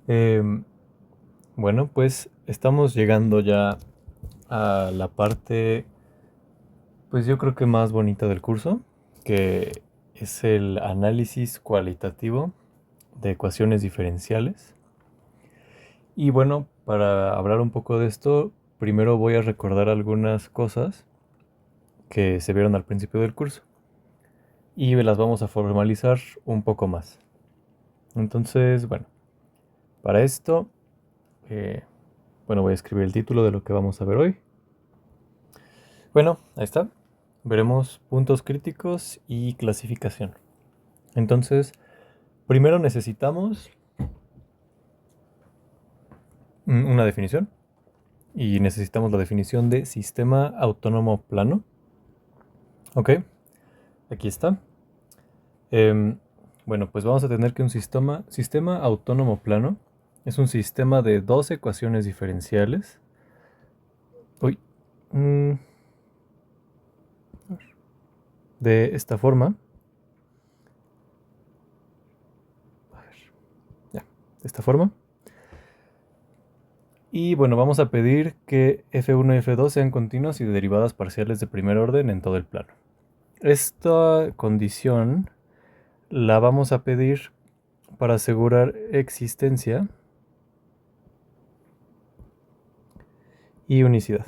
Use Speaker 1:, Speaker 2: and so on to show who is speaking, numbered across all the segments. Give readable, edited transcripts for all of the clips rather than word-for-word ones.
Speaker 1: Em, bueno, pues estamos llegando ya a la parte, pues yo creo que más bonita del curso, que es el análisis cualitativo de ecuaciones diferenciales. Y bueno, para hablar un poco de esto, primero voy a recordar algunas cosas que se vieron al principio del curso y las vamos a formalizar un poco más. Entonces, bueno, para esto, eh, bueno, voy a escribir el título de lo que vamos a ver hoy. Bueno, ahí está. Veremos puntos críticos y clasificación. Entonces, primero necesitamos una definición y necesitamos la definición de sistema autónomo plano. Ok, aquí está. Em, bueno, pues vamos a tener que un sistema autónomo plano es un sistema de dos ecuaciones diferenciales. Uy, mm, de esta forma. A ver, ya, de esta forma. Y bueno, vamos a pedir que f1 y f2 sean continuos y de derivadas parciales de primer orden en todo el plano. Esta condición la vamos a pedir para asegurar existencia y unicidad.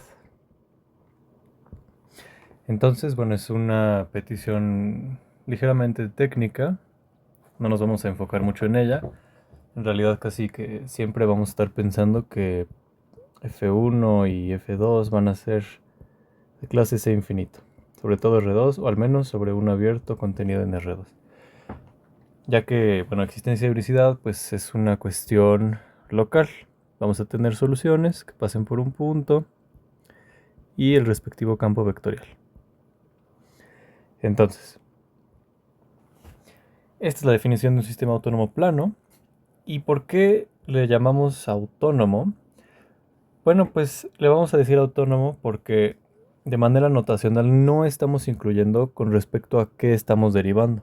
Speaker 1: Entonces, bueno, es una petición ligeramente técnica, no nos vamos a enfocar mucho en ella. En realidad casi que siempre vamos a estar pensando que f1 y f2 van a ser de clase C infinito, sobre todo R2 o al menos sobre un abierto contenido en R2. Ya que, bueno, existencia y unicidad pues es una cuestión local. Vamos a tener soluciones que pasen por un punto y el respectivo campo vectorial. Entonces, esta es la definición de un sistema autónomo plano. ¿Y por qué le llamamos autónomo? Bueno, pues le vamos a decir autónomo porque de manera notacional no estamos incluyendo con respecto a qué estamos derivando.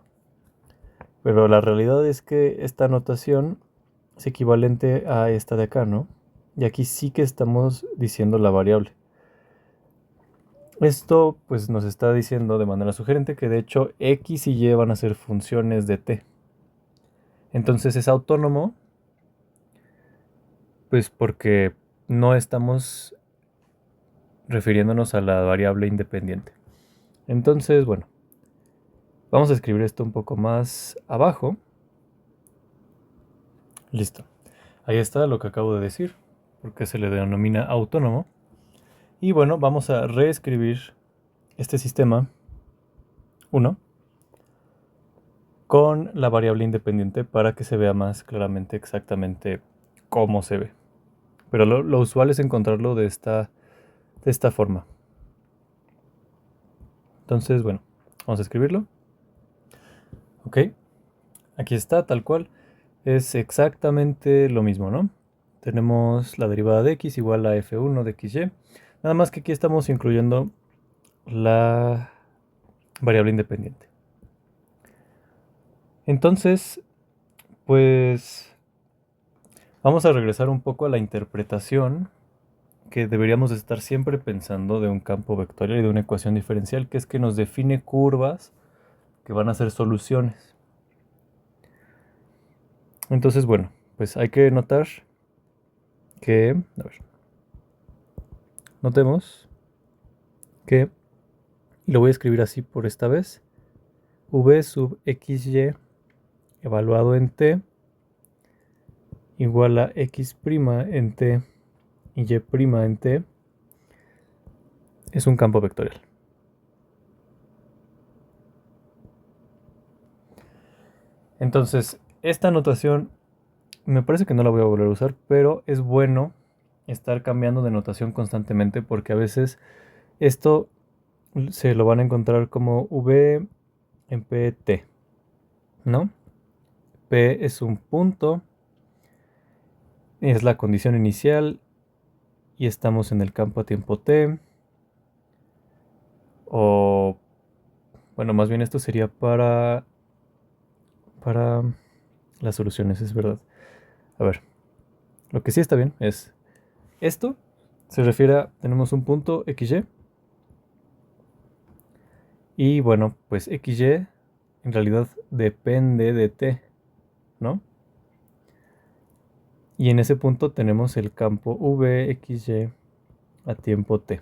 Speaker 1: Pero la realidad es que esta notación es equivalente a esta de acá, ¿no? Y aquí sí que estamos diciendo la variable. Esto pues nos está diciendo de manera sugerente que de hecho x y y van a ser funciones de t. Entonces es autónomo pues porque no estamos refiriéndonos a la variable independiente. Entonces, bueno, vamos a escribir esto un poco más abajo. Listo. Ahí está lo que acabo de decir, porque se le denomina autónomo. Y bueno, vamos a reescribir este sistema 1 con la variable independiente para que se vea más claramente exactamente cómo se ve. Pero lo usual es encontrarlo de esta forma. Entonces, bueno, vamos a escribirlo. Ok, aquí está, tal cual. Es exactamente lo mismo, ¿no? Tenemos la derivada de x igual a f1 de xy. Nada más que aquí estamos incluyendo la variable independiente. Entonces, pues vamos a regresar un poco a la interpretación que deberíamos estar siempre pensando de un campo vectorial y de una ecuación diferencial, que es que nos define curvas que van a ser soluciones. Entonces, bueno, pues hay que notar que, a ver, notemos que, y lo voy a escribir así por esta vez, v sub xy evaluado en t igual a x' en t y y' en t es un campo vectorial. Entonces, esta notación me parece que no la voy a volver a usar, pero es bueno estar cambiando de notación constantemente porque a veces esto se lo van a encontrar como v en pt, ¿no? P es un punto, es la condición inicial y estamos en el campo a tiempo t. O, bueno, más bien esto sería para las soluciones, es verdad. A ver, lo que sí está bien es esto. Se refiere a, tenemos un punto XY. Y bueno, pues XY en realidad depende de T, ¿no? Y en ese punto tenemos el campo VXY a tiempo T,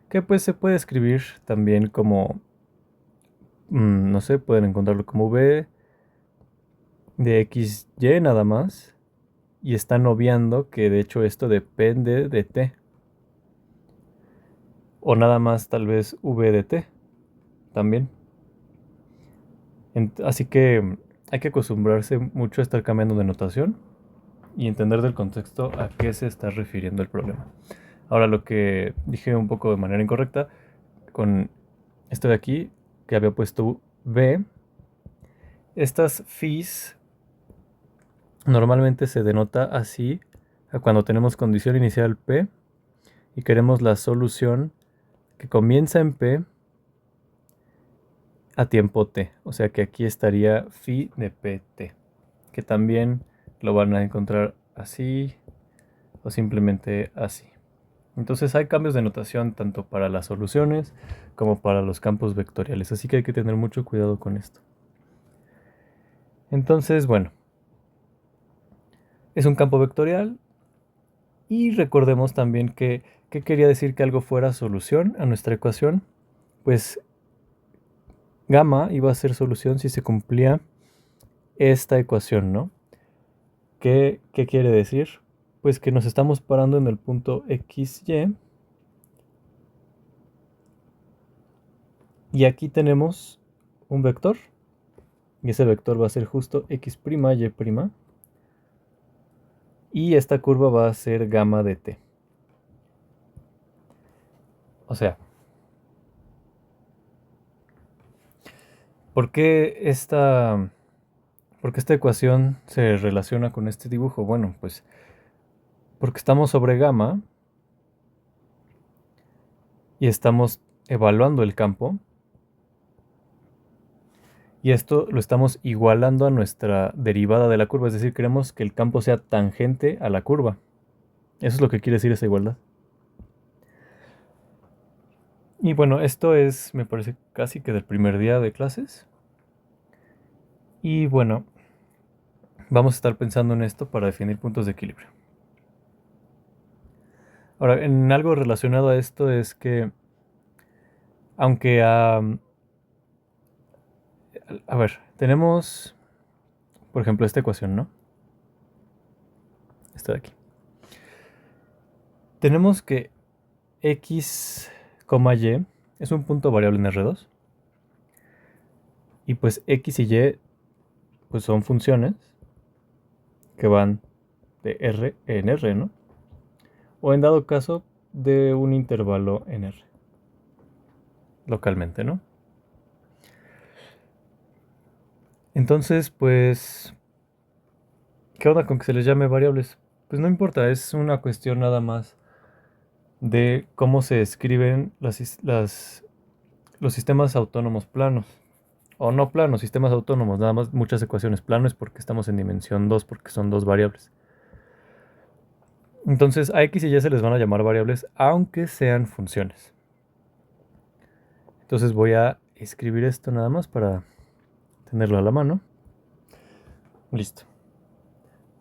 Speaker 1: que pues se puede escribir también como, no sé, pueden encontrarlo como V de XY nada más, y están obviando que de hecho esto depende de T, o nada más tal vez V de T también. Así que hay que acostumbrarse mucho a estar cambiando de notación y entender del contexto a qué se está refiriendo el problema. Ahora, lo que dije un poco de manera incorrecta con esto de aquí, que había puesto B, estas phis normalmente se denota así cuando tenemos condición inicial P y queremos la solución que comienza en P a tiempo T. O sea que aquí estaría phi de PT, que también lo van a encontrar así o simplemente así. Entonces hay cambios de notación tanto para las soluciones como para los campos vectoriales, así que hay que tener mucho cuidado con esto. Entonces, bueno, es un campo vectorial y recordemos también que, ¿qué quería decir que algo fuera solución a nuestra ecuación? Pues gamma iba a ser solución si se cumplía esta ecuación, ¿no? ¿Qué quiere decir? Pues que nos estamos parando en el punto XY. Y aquí tenemos un vector. Y ese vector va a ser justo x', y'. Y esta curva va a ser gamma de t. O sea, ¿por qué esta ecuación se relaciona con este dibujo? Bueno, pues porque estamos sobre gamma y estamos evaluando el campo. Y esto lo estamos igualando a nuestra derivada de la curva, es decir, queremos que el campo sea tangente a la curva. Eso es lo que quiere decir esa igualdad. Y bueno, esto es, me parece, casi que del primer día de clases. Y bueno, vamos a estar pensando en esto para definir puntos de equilibrio. Ahora, en algo relacionado a esto es que, aunque a ver, tenemos, por ejemplo, esta ecuación, ¿no? Esta de aquí. Tenemos que x, y es un punto variable en R2. Y pues x y y pues son funciones que van de R en R, ¿no? O en dado caso de un intervalo en R, localmente, ¿no? Entonces, pues, ¿qué onda con que se les llame variables? Pues no importa, es una cuestión nada más de cómo se escriben los sistemas autónomos planos. O no planos, sistemas autónomos, nada más muchas ecuaciones. Plano es porque estamos en dimensión 2, porque son dos variables. Entonces a x y y se les van a llamar variables aunque sean funciones. Entonces voy a escribir esto nada más para tenerlo a la mano. Listo.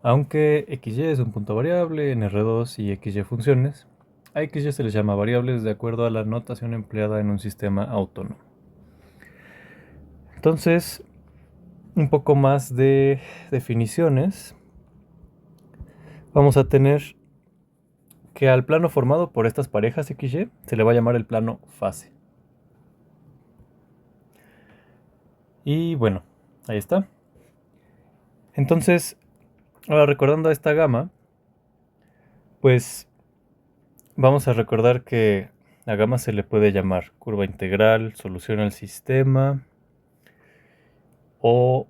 Speaker 1: Aunque xy es un punto variable en R2 y xy funciones, a xy se les llama variables de acuerdo a la notación empleada en un sistema autónomo. Entonces, un poco más de definiciones. Vamos a tener que al plano formado por estas parejas XY se le va a llamar el plano fase. Y bueno, ahí está. Entonces, ahora recordando esta gama, pues vamos a recordar que a gama se le puede llamar curva integral, solución al sistema o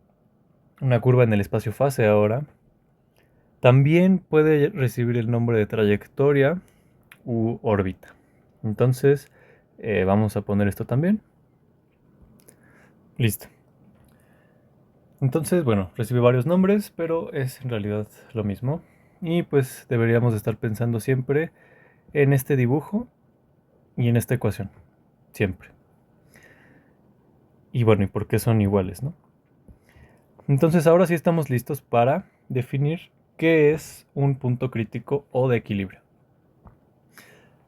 Speaker 1: una curva en el espacio fase ahora. También puede recibir el nombre de trayectoria u órbita. Entonces, vamos a poner esto también. Listo. Entonces, bueno, recibe varios nombres, pero es en realidad lo mismo. Y pues deberíamos estar pensando siempre en este dibujo y en esta ecuación, siempre. Y bueno, ¿y por qué son iguales, no? Entonces ahora sí estamos listos para definir qué es un punto crítico o de equilibrio.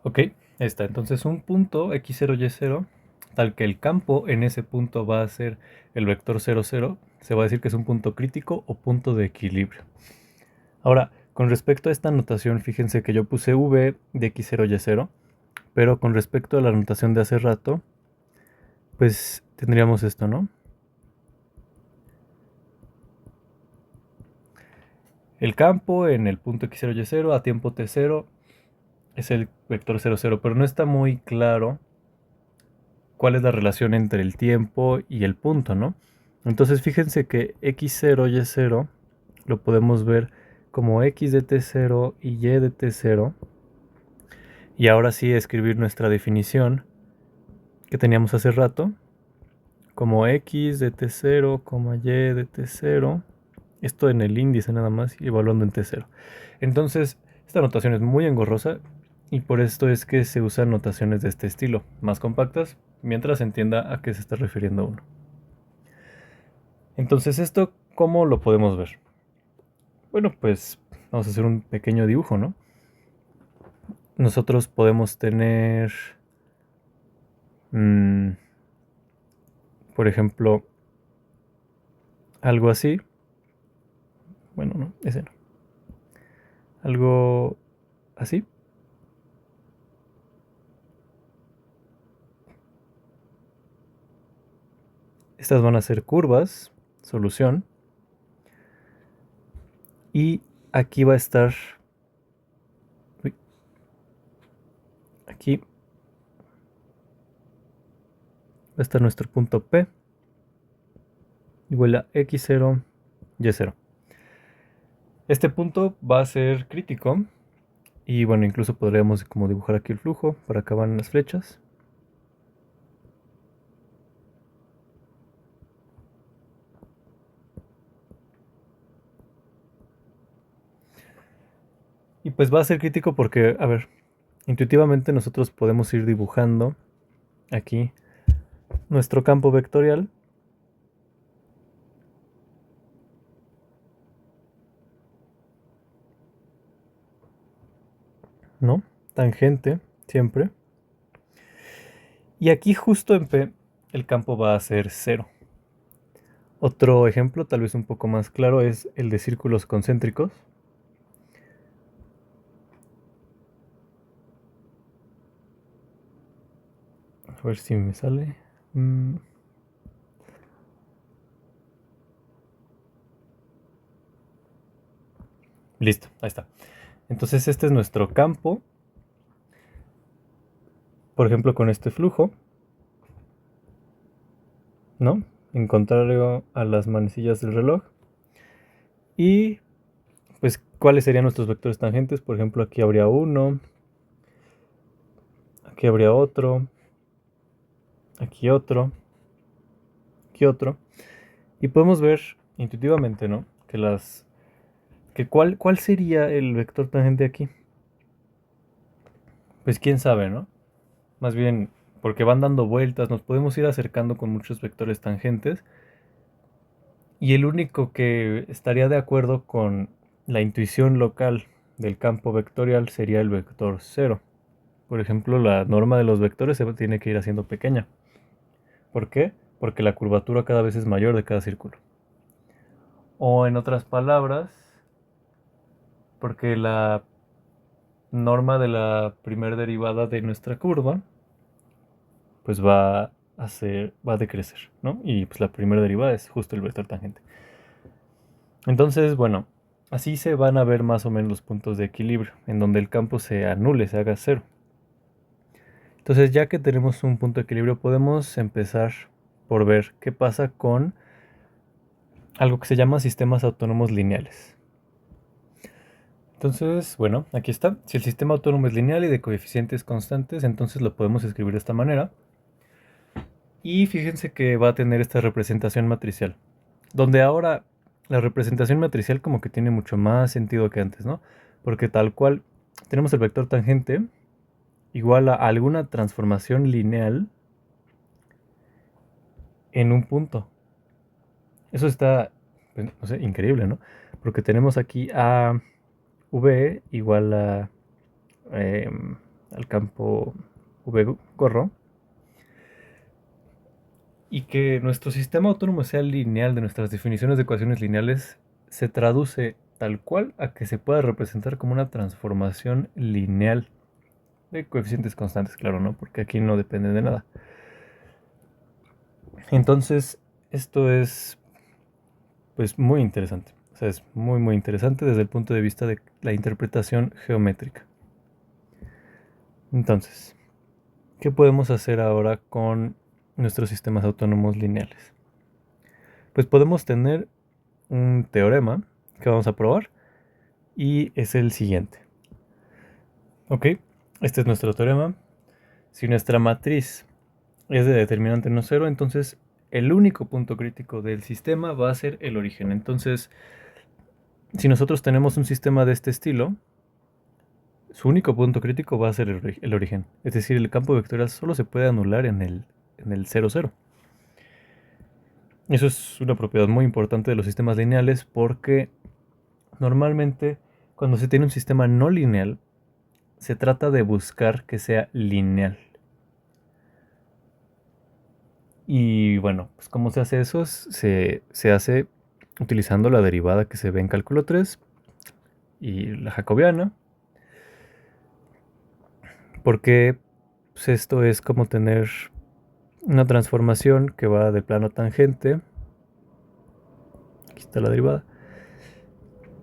Speaker 1: Ok, ahí está. Entonces un punto x0, y0, tal que el campo en ese punto va a ser el vector 0, 0, se va a decir que es un punto crítico o punto de equilibrio. Ahora, con respecto a esta notación, fíjense que yo puse v de x0, y0, pero con respecto a la notación de hace rato, pues tendríamos esto, ¿no? El campo en el punto x0, y0 a tiempo t0 es el vector 0, 0, pero no está muy claro cuál es la relación entre el tiempo y el punto, ¿no? Entonces fíjense que x0, y0 lo podemos ver como x de t0 y y de t0. Y ahora sí escribir nuestra definición que teníamos hace rato, como x de t0, y de t0. Esto en el índice nada más y evaluando en t0. Entonces, esta notación es muy engorrosa y por esto es que se usan notaciones de este estilo, más compactas, mientras se entienda a qué se está refiriendo uno. Entonces, ¿esto cómo lo podemos ver? Bueno, pues vamos a hacer un pequeño dibujo, ¿no? Nosotros podemos tener, por ejemplo, algo así. Bueno, no, ese no. Algo así. Estas van a ser curvas, solución. Y aquí va a estar, aquí va a estar nuestro punto P igual a x0, y0. Este punto va a ser crítico y bueno, incluso podríamos como dibujar aquí el flujo para acabar en las flechas. Y pues va a ser crítico porque, a ver, intuitivamente nosotros podemos ir dibujando aquí nuestro campo vectorial. ¿No? Tangente, siempre. Y aquí justo en P el campo va a ser 0. Otro ejemplo, tal vez un poco más claro, es el de círculos concéntricos. A ver si me sale. Listo, ahí está. Entonces este es nuestro campo. Por ejemplo, con este flujo, ¿no? En contrario a las manecillas del reloj. Y pues, ¿cuáles serían nuestros vectores tangentes? Por ejemplo, aquí habría uno. Aquí habría otro. Aquí otro. Aquí otro. Y podemos ver intuitivamente, ¿no? ¿Cuál sería el vector tangente aquí? Pues quién sabe, ¿no? Más bien, porque van dando vueltas, nos podemos ir acercando con muchos vectores tangentes. Y el único que estaría de acuerdo con la intuición local del campo vectorial sería el vector 0. Por ejemplo, la norma de los vectores se tiene que ir haciendo pequeña. ¿Por qué? Porque la curvatura cada vez es mayor de cada círculo. O en otras palabras, porque la norma de la primera derivada de nuestra curva pues va a decrecer, ¿no? Y pues la primera derivada es justo el vector tangente. Entonces, bueno, así se van a ver más o menos los puntos de equilibrio, en donde el campo se anule, se haga cero. Entonces, ya que tenemos un punto de equilibrio, podemos empezar por ver qué pasa con algo que se llama sistemas autónomos lineales. Entonces, bueno, aquí está. Si el sistema autónomo es lineal y de coeficientes constantes, entonces lo podemos escribir de esta manera. Y fíjense que va a tener esta representación matricial, donde ahora la representación matricial como que tiene mucho más sentido que antes, ¿no? Porque tal cual tenemos el vector tangente igual a alguna transformación lineal en un punto. Eso está, pues, no sé, increíble, ¿no? Porque tenemos aquí a v igual a al campo v gorro, y que nuestro sistema autónomo sea lineal de nuestras definiciones de ecuaciones lineales se traduce tal cual a que se pueda representar como una transformación lineal de coeficientes constantes, claro, ¿no? Porque aquí no depende de nada. Entonces, esto es pues muy interesante. O sea, es muy muy interesante desde el punto de vista de la interpretación geométrica. Entonces, ¿qué podemos hacer ahora con nuestros sistemas autónomos lineales? Pues podemos tener un teorema que vamos a probar y es el siguiente. Ok, este es nuestro teorema. Si nuestra matriz es de determinante no cero, entonces el único punto crítico del sistema va a ser el origen. Entonces, si nosotros tenemos un sistema de este estilo, su único punto crítico va a ser el origen. Es decir, el campo vectorial solo se puede anular en el 0, 0. Eso es una propiedad muy importante de los sistemas lineales porque normalmente cuando se tiene un sistema no lineal, se trata de buscar que sea lineal. Y bueno, pues ¿cómo se hace eso? Se hace utilizando la derivada que se ve en cálculo 3 y la jacobiana. Porque pues esto es como tener una transformación que va del plano tangente. Aquí está la derivada.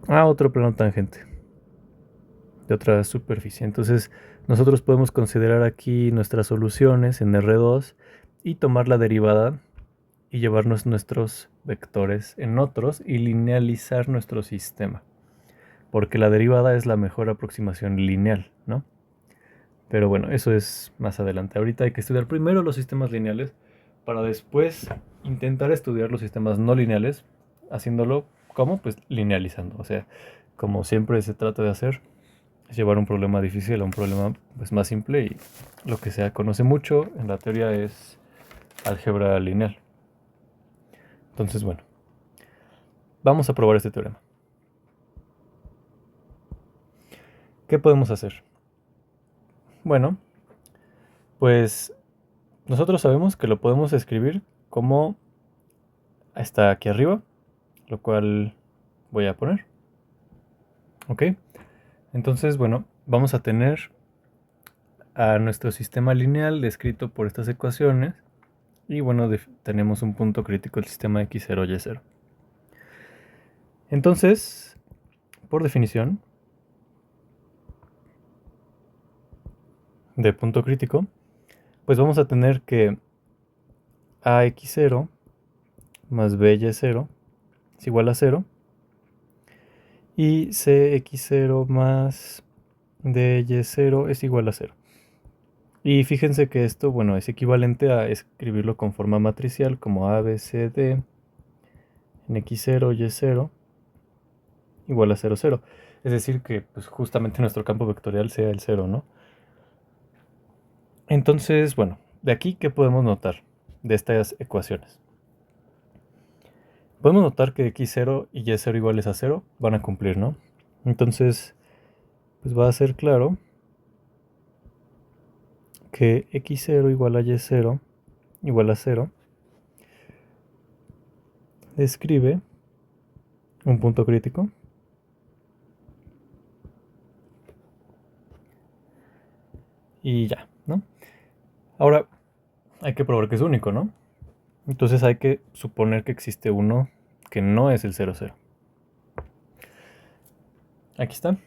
Speaker 1: A otro plano tangente. De otra superficie. Entonces nosotros podemos considerar aquí nuestras soluciones en R2 y tomar la derivada y llevarnos nuestros vectores en otros y linealizar nuestro sistema. Porque la derivada es la mejor aproximación lineal, ¿no? Pero bueno, eso es más adelante. Ahorita hay que estudiar primero los sistemas lineales para después intentar estudiar los sistemas no lineales, haciéndolo como pues linealizando. O sea, como siempre se trata de hacer, es llevar un problema difícil a un problema pues más simple y lo que se conoce mucho en la teoría es álgebra lineal. Entonces, bueno, vamos a probar este teorema. ¿Qué podemos hacer? Bueno, pues nosotros sabemos que lo podemos escribir como está aquí arriba, lo cual voy a poner. Ok, entonces, bueno, vamos a tener a nuestro sistema lineal descrito por estas ecuaciones y bueno, tenemos un punto crítico del sistema x0, y0. Entonces, por definición de punto crítico, pues vamos a tener que ax0 más by0 es igual a 0 y cx0 más dy0 es igual a 0. Y fíjense que esto, bueno, es equivalente a escribirlo con forma matricial como a, b, c, d en x0, y0 igual a 0, 0. Es decir que pues, justamente nuestro campo vectorial sea el 0, ¿no? Entonces, bueno, de aquí, ¿qué podemos notar de estas ecuaciones? Podemos notar que x0 y y0 iguales a 0 van a cumplir, ¿no? Entonces, pues va a ser claro que x0 igual a y0 igual a 0 describe un punto crítico y ya, ¿no? Ahora, hay que probar que es único, ¿no? Entonces hay que suponer que existe uno que no es el 0, 0. Aquí está.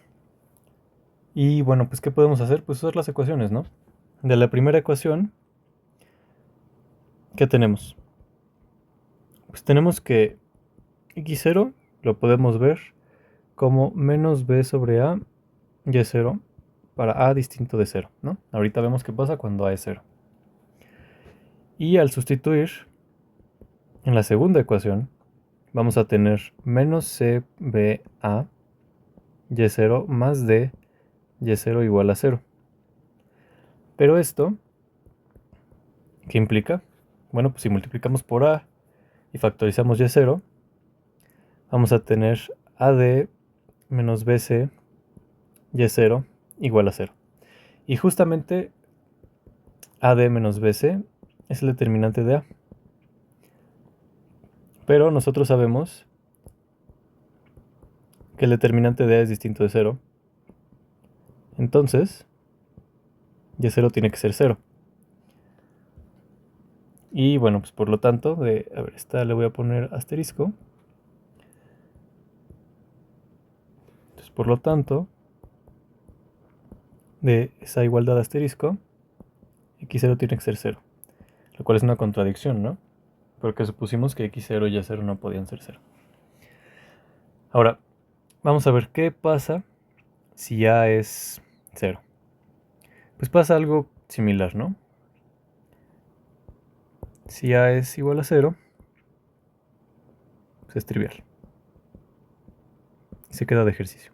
Speaker 1: Y bueno, pues ¿qué podemos hacer? Pues usar las ecuaciones, ¿no? De la primera ecuación, ¿qué tenemos? Pues tenemos que x0 lo podemos ver como menos b sobre a y0 para a distinto de 0, ¿no? Ahorita vemos qué pasa cuando a es 0. Y al sustituir en la segunda ecuación, vamos a tener menos CBA Y0 más D Y0 igual a 0. Pero esto, ¿qué implica? Bueno, pues si multiplicamos por A y factorizamos Y0, vamos a tener AD menos BC Y0 igual a 0. Y justamente AD menos BC es el determinante de A. Pero nosotros sabemos que el determinante de A es distinto de 0. Entonces, Y0 tiene que ser 0. Y bueno, pues por lo tanto, a ver, esta le voy a poner asterisco. Entonces, por lo tanto, de esa igualdad de asterisco, x0 tiene que ser 0. Lo cual es una contradicción, ¿no? Porque supusimos que x0 y y0 no podían ser 0. Ahora, vamos a ver qué pasa si A es 0. Pues pasa algo similar, ¿no? Si A es igual a 0, pues es trivial. Y se queda de ejercicio.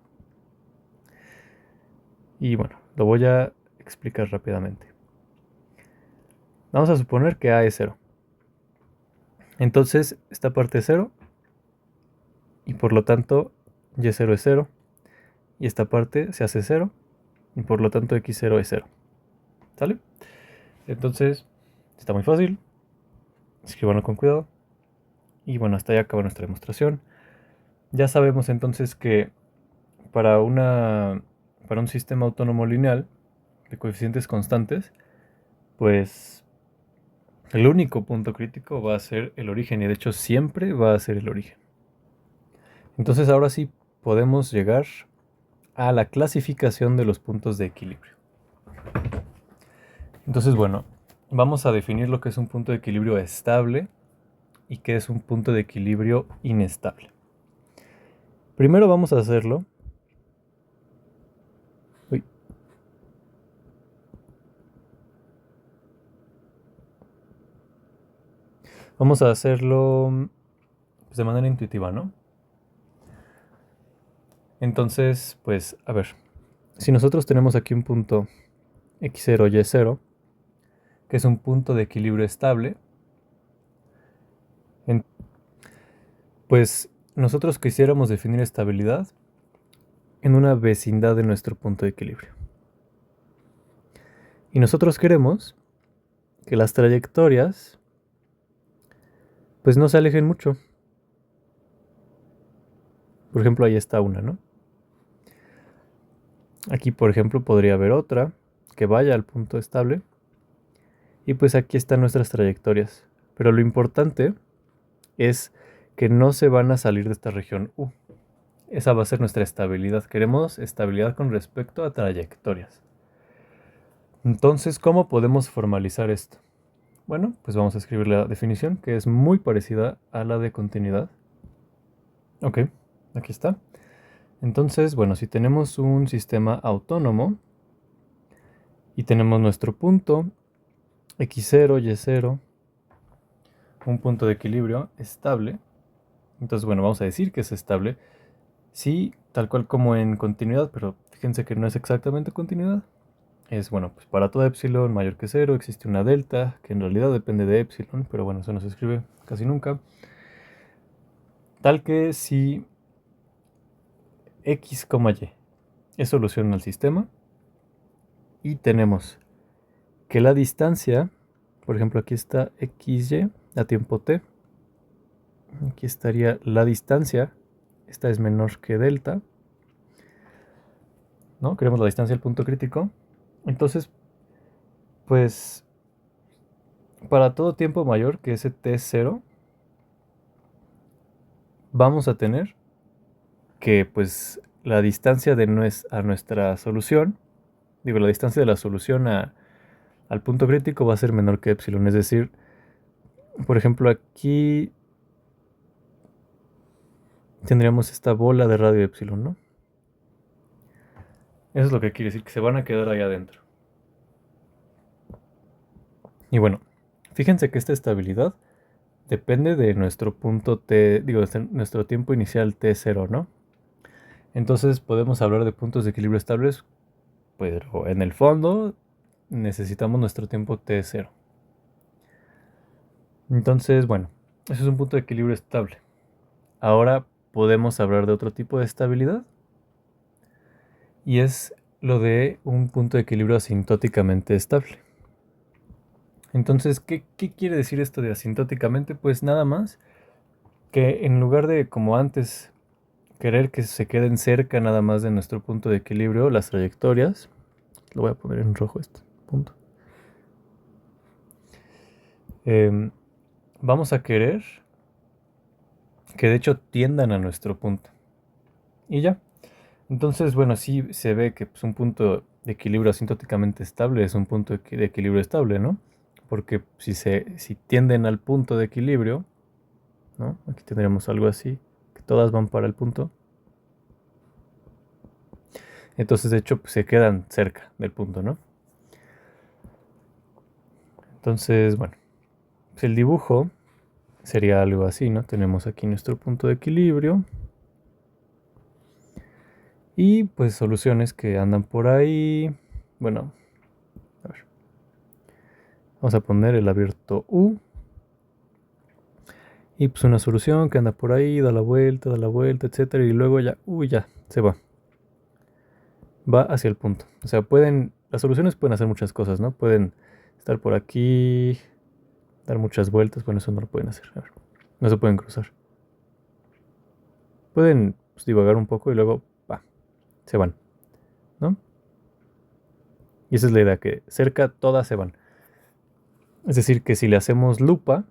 Speaker 1: Y bueno, lo voy a explicar rápidamente. Vamos a suponer que A es 0. Entonces, esta parte es 0. Y por lo tanto, y0 es 0. Y esta parte se hace 0. Y por lo tanto, x0 es 0. ¿Sale? Entonces, está muy fácil. Escribanlo con cuidado. Y bueno, hasta ahí acaba nuestra demostración. Ya sabemos entonces que para un sistema autónomo lineal de coeficientes constantes, pues el único punto crítico va a ser el origen, y de hecho siempre va a ser el origen. Entonces ahora sí podemos llegar a la clasificación de los puntos de equilibrio. Entonces, bueno, vamos a definir lo que es un punto de equilibrio estable y qué es un punto de equilibrio inestable. Primero vamos a hacerlo. Vamos a hacerlo pues, de manera intuitiva, ¿no? Entonces, pues, a ver, si nosotros tenemos aquí un punto x0, y0, que es un punto de equilibrio estable, pues nosotros quisiéramos definir estabilidad en una vecindad de nuestro punto de equilibrio. Y nosotros queremos que las trayectorias pues no se alejen mucho. Por ejemplo, ahí está una, ¿no? Aquí, por ejemplo, podría haber otra que vaya al punto estable. Y pues aquí están nuestras trayectorias. Pero lo importante es que no se van a salir de esta región U. Esa va a ser nuestra estabilidad. Queremos estabilidad con respecto a trayectorias. Entonces, ¿cómo podemos formalizar esto? Bueno, pues vamos a escribir la definición, que es muy parecida a la de continuidad. Ok, aquí está. Entonces, bueno, si tenemos un sistema autónomo y tenemos nuestro punto x0, y0, un punto de equilibrio estable, entonces, bueno, vamos a decir que es estable. Sí, tal cual como en continuidad, pero fíjense que no es exactamente continuidad. Es, bueno, pues para toda epsilon mayor que 0 existe una delta, que en realidad depende de epsilon, pero bueno, eso no se escribe casi nunca. Tal que si x, y es solución al sistema, y tenemos que la distancia, por ejemplo, aquí está xy a tiempo t, aquí estaría la distancia, esta es menor que delta, ¿no? Queremos la distancia del punto crítico. Entonces, pues, para todo tiempo mayor que ese t0, vamos a tener que, pues, la distancia a nuestra solución, la distancia de la solución al punto crítico va a ser menor que epsilon. Es decir, por ejemplo, aquí tendríamos esta bola de radio epsilon, ¿no? Eso es lo que quiere decir, que se van a quedar ahí adentro. Y bueno, fíjense que esta estabilidad depende de nuestro punto T, digo, nuestro tiempo inicial T0, ¿no? Entonces podemos hablar de puntos de equilibrio estables, pero en el fondo necesitamos nuestro tiempo T0. Entonces, bueno, eso es un punto de equilibrio estable. Ahora podemos hablar de otro tipo de estabilidad, y es lo de un punto de equilibrio asintóticamente estable. Entonces, ¿qué quiere decir esto de asintóticamente? Pues nada más que en lugar de, como antes, querer que se queden cerca nada más de nuestro punto de equilibrio, las trayectorias, lo voy a poner en rojo este punto, vamos a querer que de hecho tiendan a nuestro punto. Y ya. Entonces, bueno, sí se ve que pues, un punto de equilibrio asintóticamente estable es un punto de equilibrio estable, ¿no? Porque si tienden al punto de equilibrio, ¿no? Aquí tendríamos algo así, que todas van para el punto. Entonces, de hecho, pues, se quedan cerca del punto, ¿no? Entonces, bueno, pues el dibujo sería algo así, ¿no? Tenemos aquí nuestro punto de equilibrio. Y pues soluciones que andan por ahí. Bueno, a ver. Vamos a poner el abierto U. Y pues una solución que anda por ahí, da la vuelta, etcétera. Y luego ya, ya, se va. Va hacia el punto. O sea, las soluciones pueden hacer muchas cosas, ¿no? Pueden estar por aquí, dar muchas vueltas. Bueno, eso no lo pueden hacer. A ver, no se pueden cruzar. Pueden pues, divagar un poco y luego, se van, ¿no? Y esa es la idea, que cerca todas se van. Es decir, que si le hacemos lupa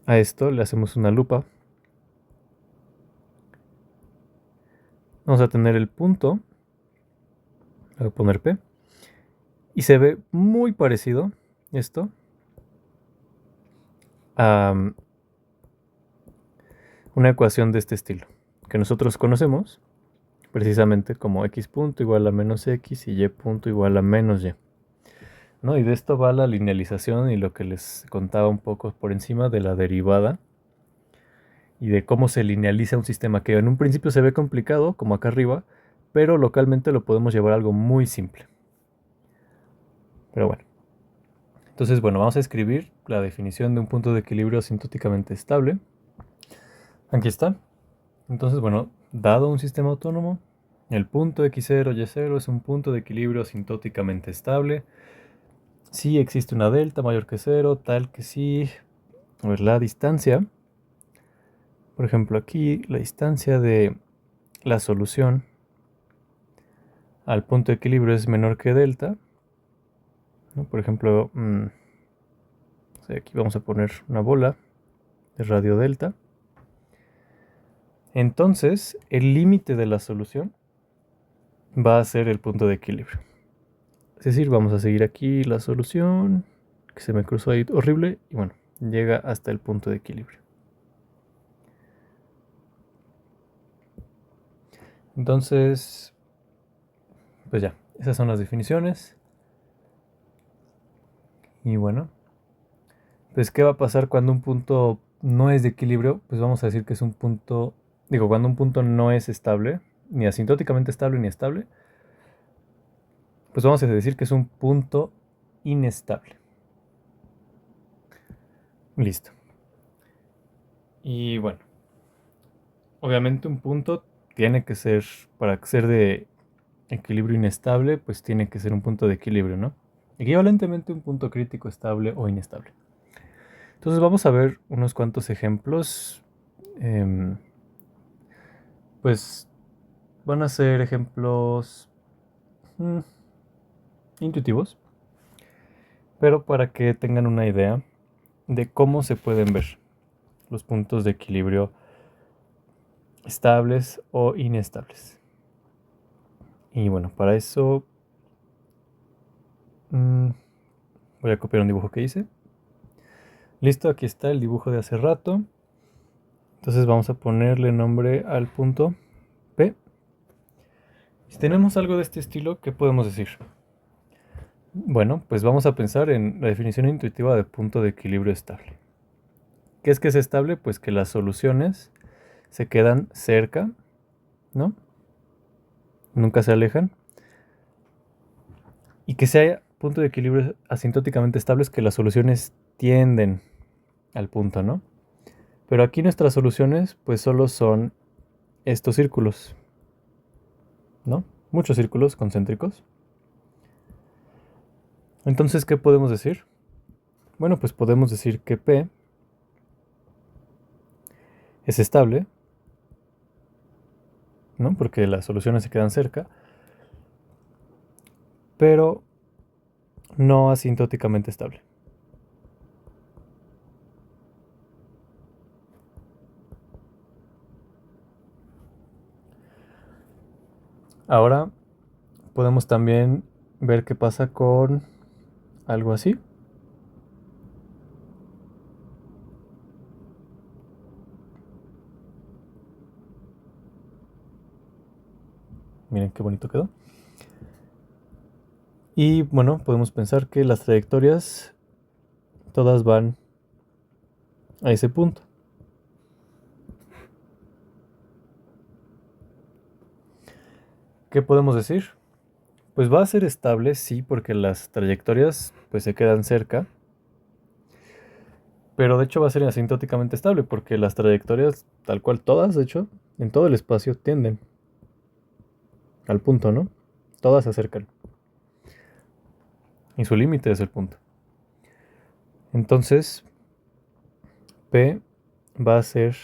Speaker 1: a esto, le hacemos una lupa, vamos a tener el punto, voy a poner P, y se ve muy parecido esto a una ecuación de este estilo, que nosotros conocemos precisamente como x punto igual a menos x y y punto igual a menos y. ¿No? Y de esto va la linealización y lo que les contaba un poco por encima de la derivada y de cómo se linealiza un sistema que en un principio se ve complicado, como acá arriba, pero localmente lo podemos llevar a algo muy simple. Pero bueno. Entonces, bueno, vamos a escribir la definición de un punto de equilibrio asintóticamente estable. Aquí está. Entonces, bueno, dado un sistema autónomo, el punto x0, y0 es un punto de equilibrio asintóticamente estable. Si existe una delta mayor que 0, tal que sí. A ver, la distancia. Por ejemplo, aquí la distancia de la solución al punto de equilibrio es menor que delta, ¿no? Por ejemplo, aquí vamos a poner una bola de radio delta. Entonces, el límite de la solución va a ser el punto de equilibrio. Es decir, vamos a seguir aquí la solución, que se me cruzó ahí horrible, y bueno, llega hasta el punto de equilibrio. Entonces, pues ya, esas son las definiciones. Y bueno, pues ¿qué va a pasar cuando un punto no es de equilibrio? Pues vamos a decir que es un punto, cuando un punto no es estable, ni asintóticamente estable ni estable, pues vamos a decir que es un punto inestable. Listo. Y bueno, obviamente un punto tiene que ser, para ser de equilibrio inestable, pues tiene que ser un punto de equilibrio, ¿no? Equivalentemente un punto crítico estable o inestable. Entonces vamos a ver unos cuantos ejemplos. Pues van a ser ejemplos intuitivos, pero para que tengan una idea de cómo se pueden ver los puntos de equilibrio estables o inestables. Y bueno, para eso voy a copiar un dibujo que hice. Listo, aquí está el dibujo de hace rato. Entonces vamos a ponerle nombre al punto P. Si tenemos algo de este estilo, ¿qué podemos decir? Bueno, pues vamos a pensar en la definición intuitiva de punto de equilibrio estable. ¿Qué es que es estable? Pues que las soluciones se quedan cerca, ¿no? Nunca se alejan. Y que sea punto de equilibrio asintóticamente estable es que las soluciones tienden al punto, ¿no? Pero aquí nuestras soluciones pues solo son estos círculos, ¿no? Muchos círculos concéntricos. Entonces, ¿qué podemos decir? Bueno, pues podemos decir que P es estable, ¿no? Porque las soluciones se quedan cerca, pero no asintóticamente estable. Ahora podemos también ver qué pasa con algo así. Miren qué bonito quedó. Y bueno, podemos pensar que las trayectorias todas van a ese punto. ¿Qué podemos decir? Pues va a ser estable, sí, porque las trayectorias pues se quedan cerca. Pero de hecho va a ser asintóticamente estable porque las trayectorias, tal cual todas, de hecho, en todo el espacio tienden al punto, ¿no? Todas se acercan. Y su límite es el punto. Entonces, P va a ser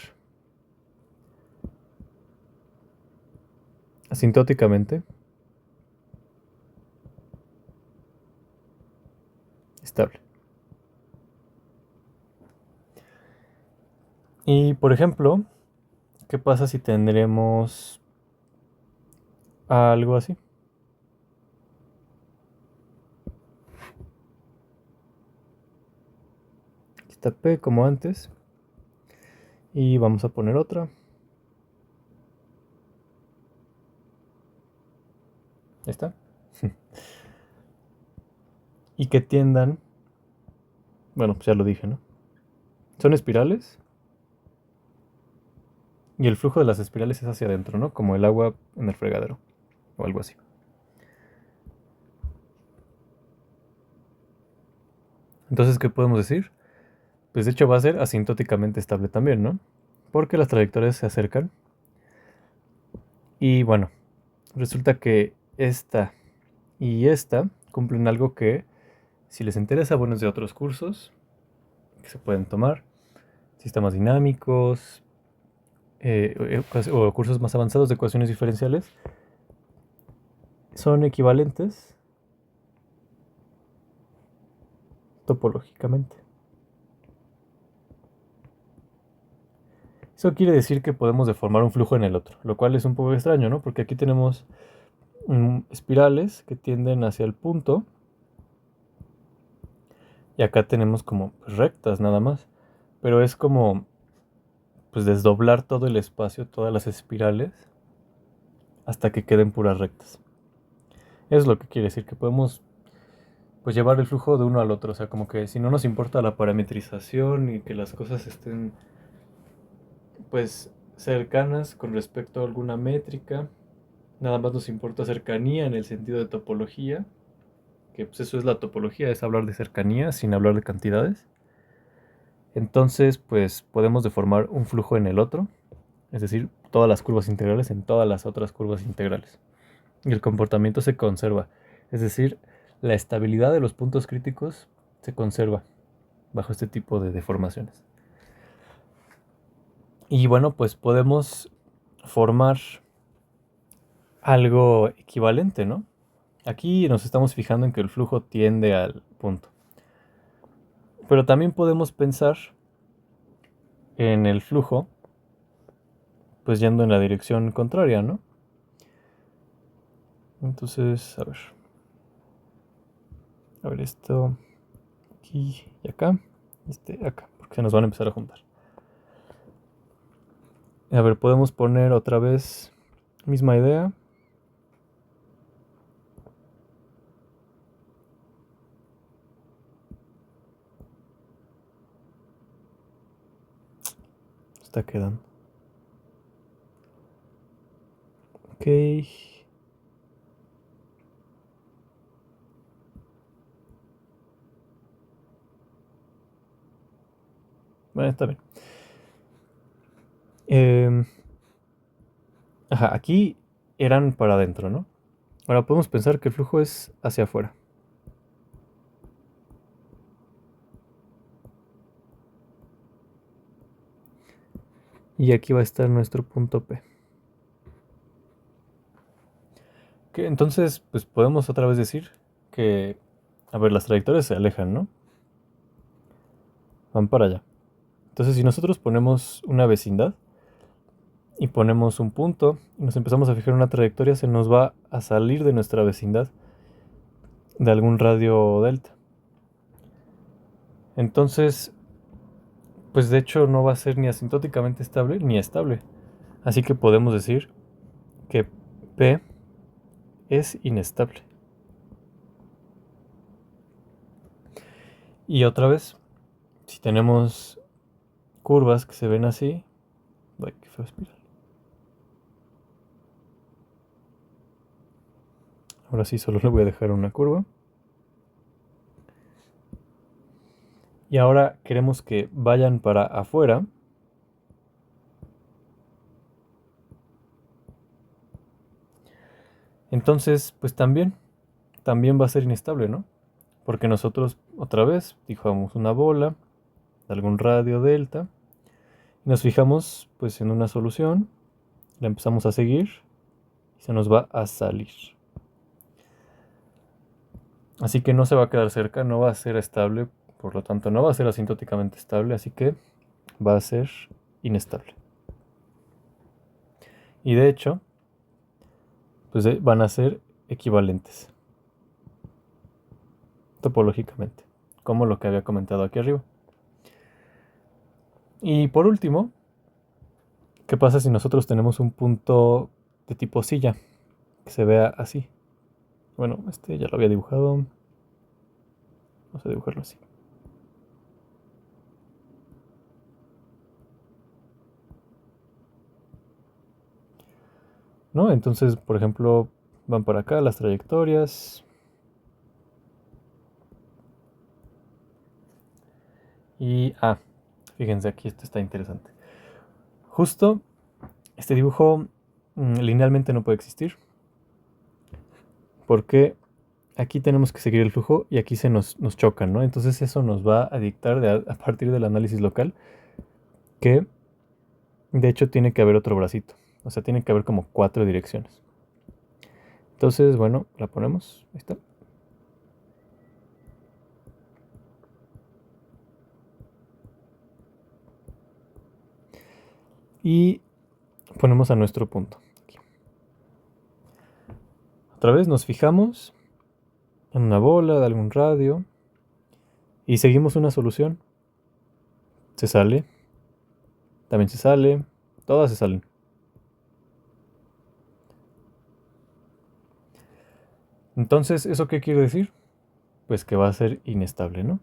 Speaker 1: asintóticamente estable. Y por ejemplo, ¿qué pasa si tendremos algo así? Aquí está P como antes. Y vamos a poner otra. Ahí está. Y que tiendan, bueno, pues ya lo dije, ¿no? Son espirales. Y el flujo de las espirales es hacia adentro, ¿no? Como el agua en el fregadero. O algo así. Entonces, ¿qué podemos decir? Pues de hecho va a ser asintóticamente estable también, ¿no? Porque las trayectorias se acercan. Y bueno, resulta que esta y esta cumplen algo que, si les interesa, bueno, es de otros cursos que se pueden tomar. Sistemas dinámicos o cursos más avanzados de ecuaciones diferenciales. Son equivalentes topológicamente. Eso quiere decir que podemos deformar un flujo en el otro, lo cual es un poco extraño, ¿no? Porque aquí tenemos espirales que tienden hacia el punto y acá tenemos como rectas nada más, pero es como pues desdoblar todo el espacio, todas las espirales hasta que queden puras rectas. Es lo que quiere decir que podemos pues llevar el flujo de uno al otro, o sea, como que si no nos importa la parametrización y que las cosas estén pues cercanas con respecto a alguna métrica, nada más nos importa cercanía en el sentido de topología, que pues eso es la topología, es hablar de cercanía sin hablar de cantidades. Entonces, pues podemos deformar un flujo en el otro, es decir, todas las curvas integrales en todas las otras curvas integrales. Y el comportamiento se conserva, es decir, la estabilidad de los puntos críticos se conserva bajo este tipo de deformaciones. Y bueno, pues podemos formar algo equivalente, ¿no? Aquí nos estamos fijando en que el flujo tiende al punto. Pero también podemos pensar en el flujo, pues yendo en la dirección contraria, ¿no? Entonces, a ver esto aquí y acá, acá, porque se nos van a empezar a juntar. A ver, podemos poner otra vez misma idea. está quedando. Ok. Bueno, está bien. Aquí eran para adentro, ¿no? Ahora podemos pensar que el flujo es hacia afuera. Y aquí va a estar nuestro punto P. Que entonces, pues podemos otra vez decir que, a ver, las trayectorias se alejan, ¿no? Van para allá. Entonces, si nosotros ponemos una vecindad y ponemos un punto y nos empezamos a fijar una trayectoria, se nos va a salir de nuestra vecindad de algún radio delta. Entonces, pues de hecho no va a ser ni asintóticamente estable ni estable. Así que podemos decir que P es inestable. Y otra vez, si tenemos curvas que se ven así, ay, qué feo espiral. Ahora sí, solo le voy a dejar una curva. Y ahora queremos que vayan para afuera. Entonces, pues también va a ser inestable, ¿no? Porque nosotros otra vez dibujamos una bola de algún radio delta y nos fijamos pues en una solución, la empezamos a seguir y se nos va a salir. Así que no se va a quedar cerca, no va a ser estable, por lo tanto no va a ser asintóticamente estable, así que va a ser inestable. Y de hecho, pues van a ser equivalentes topológicamente, como lo que había comentado aquí arriba. Y por último, ¿qué pasa si nosotros tenemos un punto de tipo silla que se vea así? Bueno, este ya lo había dibujado. Vamos a dibujarlo así. ¿No? Entonces, por ejemplo, van para acá las trayectorias. Y, fíjense, aquí esto está interesante. Justo este dibujo linealmente no puede existir. Porque aquí tenemos que seguir el flujo y aquí se nos chocan, ¿no? Entonces eso nos va a dictar a partir del análisis local que de hecho tiene que haber otro bracito. O sea, tiene que haber como 4 direcciones. Entonces, bueno, la ponemos. Ahí está. Y ponemos a nuestro punto. Aquí. Otra vez nos fijamos en una bola de algún radio y seguimos una solución. Se sale, también se sale, todas se salen. Entonces, ¿eso qué quiere decir? Pues que va a ser inestable, ¿no?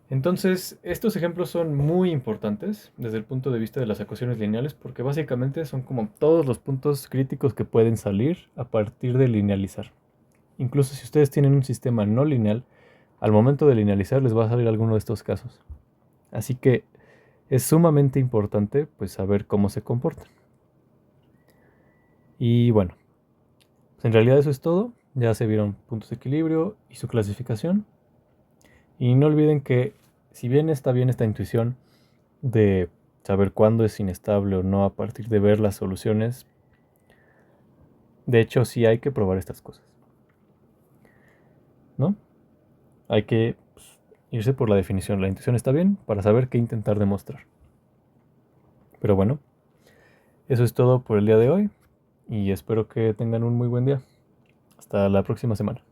Speaker 1: Entonces, estos ejemplos son muy importantes desde el punto de vista de las ecuaciones lineales porque básicamente son como todos los puntos críticos que pueden salir a partir de linealizar. Incluso si ustedes tienen un sistema no lineal, al momento de linealizar les va a salir alguno de estos casos. Así que es sumamente importante pues saber cómo se comportan. Y bueno, pues en realidad eso es todo. Ya se vieron puntos de equilibrio y su clasificación. Y no olviden que si bien está bien esta intuición de saber cuándo es inestable o no a partir de ver las soluciones, de hecho sí hay que probar estas cosas, ¿no? Hay que irse por la definición. La intuición está bien para saber qué intentar demostrar. Pero bueno, eso es todo por el día de hoy y espero que tengan un muy buen día. Hasta la próxima semana.